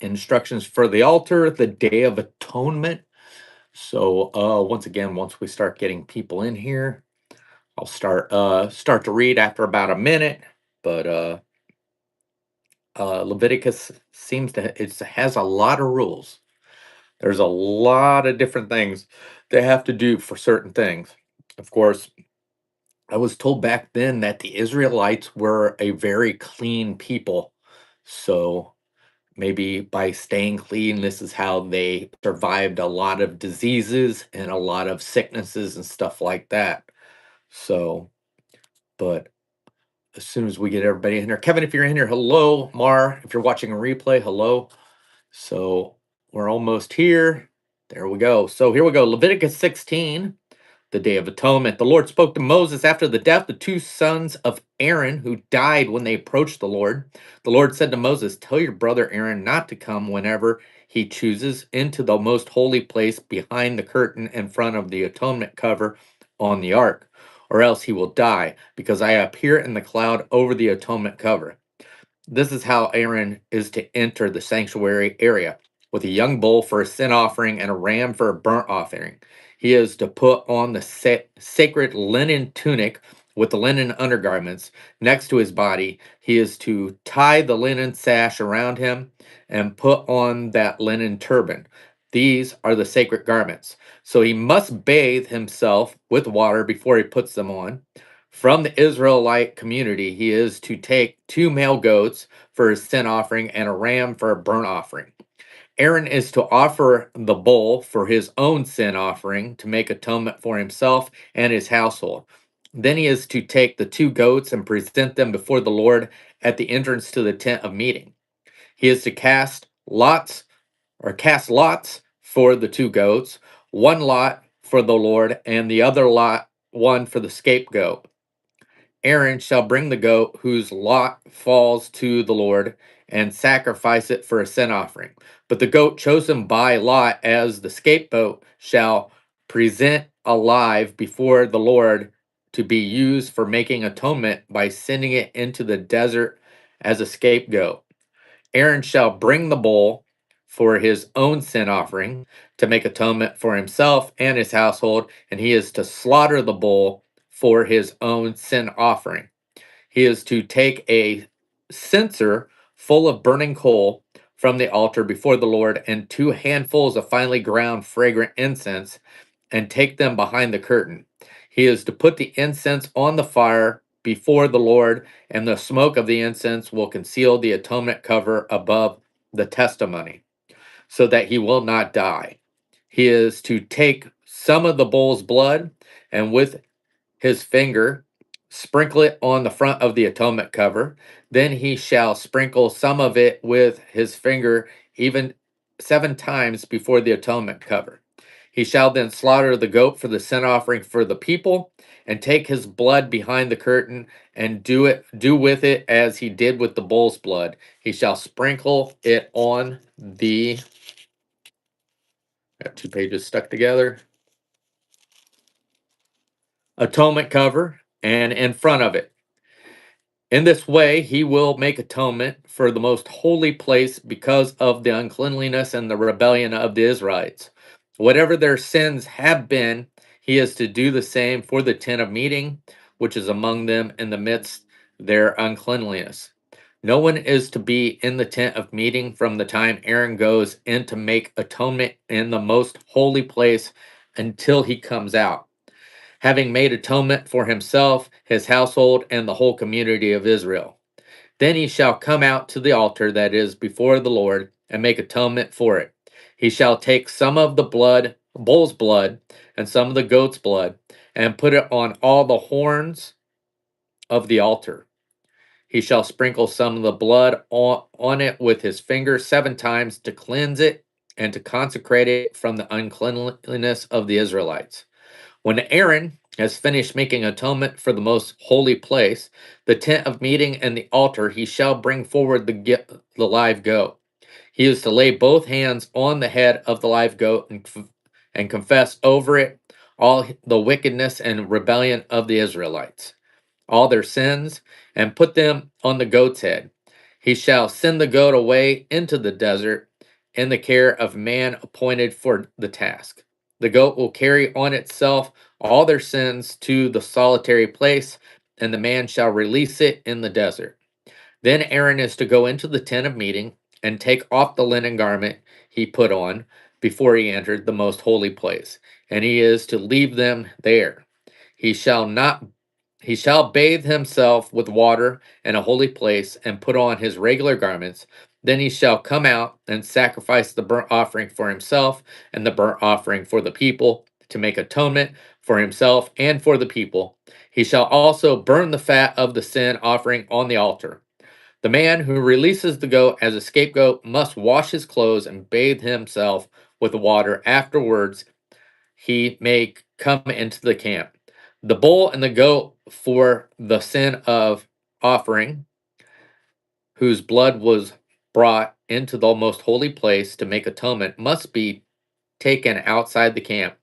Instructions for the altar, the Day of Atonement. So once again, once we start getting people in here, I'll start to read after about a minute. But Leviticus seems to it has a lot of rules. There's a lot of different things they have to do for certain things. Of course, I was told back then that the Israelites were a very clean people. So maybe by staying clean, this is how they survived a lot of diseases and a lot of sicknesses and stuff like that. So, but as soon as we get everybody in here, Kevin, if you're in here, hello. Mar, if you're watching a replay, hello. So we're almost here. There we go. So here we go. Leviticus 16, the Day of Atonement. The Lord spoke to Moses after the death of two sons of Aaron who died when they approached the Lord. The Lord said to Moses, "Tell your brother Aaron not to come whenever he chooses into the most holy place behind the curtain in front of the atonement cover on the ark, or else he will die, because I appear in the cloud over the atonement cover. This is how Aaron is to enter the sanctuary area: with a young bull for a sin offering and a ram for a burnt offering. He is to put on the sacred linen tunic with the linen undergarments next to his body. He is to tie the linen sash around him and put on that linen turban. These are the sacred garments. So he must bathe himself with water before he puts them on. From the Israelite community, he is to take two male goats for his sin offering and a ram for a burnt offering. Aaron is to offer the bull for his own sin offering to make atonement for himself and his household. Then he is to take the two goats and present them before the Lord at the entrance to the tent of meeting. He is to cast lots for the two goats, one lot for the Lord and the other lot one for the scapegoat. Aaron shall bring the goat whose lot falls to the Lord and sacrifice it for a sin offering. But the goat chosen by Lot as the scapegoat shall present alive before the Lord to be used for making atonement by sending it into the desert as a scapegoat. Aaron shall bring the bull for his own sin offering to make atonement for himself and his household, and he is to slaughter the bull for his own sin offering. He is to take a censer full of burning coal from the altar before the Lord and two handfuls of finely ground fragrant incense and take them behind the curtain. He is to put the incense on the fire before the Lord, and the smoke of the incense will conceal the atonement cover above the testimony, so that he will not die. He is to take some of the bull's blood and with his finger sprinkle it on the front of the atonement cover. Then he shall sprinkle some of it with his finger even 7 times before the atonement cover. He shall then slaughter the goat for the sin offering for the people, and take his blood behind the curtain, and do with it as he did with the bull's blood. He shall sprinkle it on the got 2 pages stuck together atonement cover and in front of it. In this way, he will make atonement for the most holy place because of the uncleanliness and the rebellion of the Israelites. Whatever their sins have been, he is to do the same for the tent of meeting, which is among them in the midst their uncleanliness. No one is to be in the tent of meeting from the time Aaron goes in to make atonement in the most holy place until he comes out, having made atonement for himself, his household, and the whole community of Israel. Then he shall come out to the altar that is before the Lord and make atonement for it. He shall take some of the bull's blood, and some of the goat's blood, and put it on all the horns of the altar. He shall sprinkle some of the blood on it with his finger 7 times to cleanse it and to consecrate it from the uncleanliness of the Israelites. When Aaron has finished making atonement for the most holy place, the tent of meeting and the altar, he shall bring forward the live goat. He is to lay both hands on the head of the live goat and confess over it all the wickedness and rebellion of the Israelites, all their sins, and put them on the goat's head. He shall send the goat away into the desert in the care of man appointed for the task. The goat will carry on itself all their sins to the solitary place, and the man shall release it in the desert. Then Aaron is to go into the tent of meeting and take off the linen garment he put on before he entered the most holy place, and he is to leave them there. He shall not he shall bathe himself with water in a holy place and put on his regular garments. Then he shall come out and sacrifice the burnt offering for himself and the burnt offering for the people to make atonement for himself and for the people. He shall also burn the fat of the sin offering on the altar. The man who releases the goat as a scapegoat must wash his clothes and bathe himself with water. Afterwards, he may come into the camp. The bull and the goat for the sin of offering, whose blood was brought into the most holy place to make atonement, must be taken outside the camp.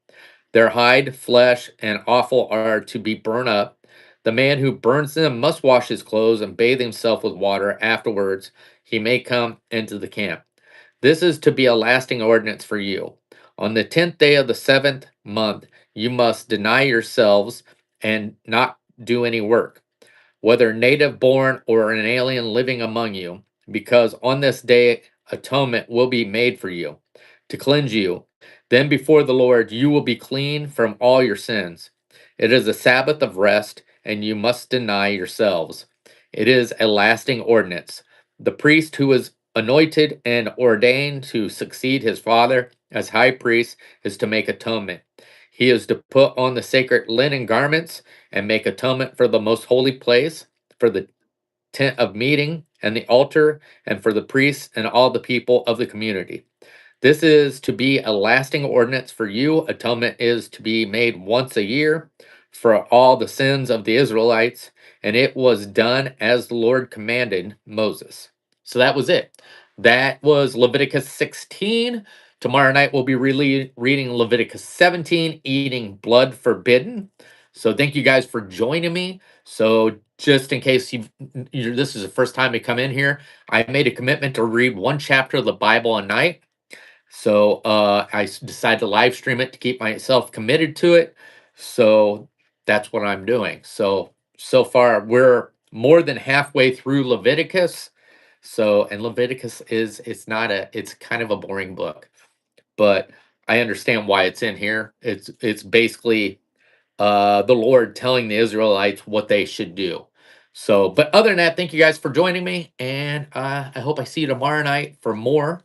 Their hide, flesh, and offal are to be burned up. The man who burns them must wash his clothes and bathe himself with water. Afterwards, he may come into the camp. This is to be a lasting ordinance for you. On the 10th day of the 7th month, you must deny yourselves and not do any work, whether native born or an alien living among you, because on this day atonement will be made for you to cleanse you. Then before the Lord you will be clean from all your sins. It is a Sabbath of rest, and you must deny yourselves. It is a lasting ordinance. The priest who is anointed and ordained to succeed his father as high priest is to make atonement. He is to put on the sacred linen garments and make atonement for the most holy place, for the tent of meeting and the altar, and for the priests and all the people of the community. This is to be a lasting ordinance for you. Atonement is to be made once a year for all the sins of the Israelites, and it was done as the Lord commanded Moses. So that was it. That was Leviticus 16. Tomorrow night we'll be reading Leviticus 17, eating blood forbidden. So thank you guys for joining me. So just in case this is the first time you come in here, I made a commitment to read one chapter of the Bible a night. So I decided to live stream it to keep myself committed to it. So that's what I'm doing. So far we're more than halfway through Leviticus. So and Leviticus is it's kind of a boring book, but I understand why it's in here. It's basically the Lord telling the Israelites what they should do. So, but other than that, thank you guys for joining me, and I hope I see you tomorrow night for more.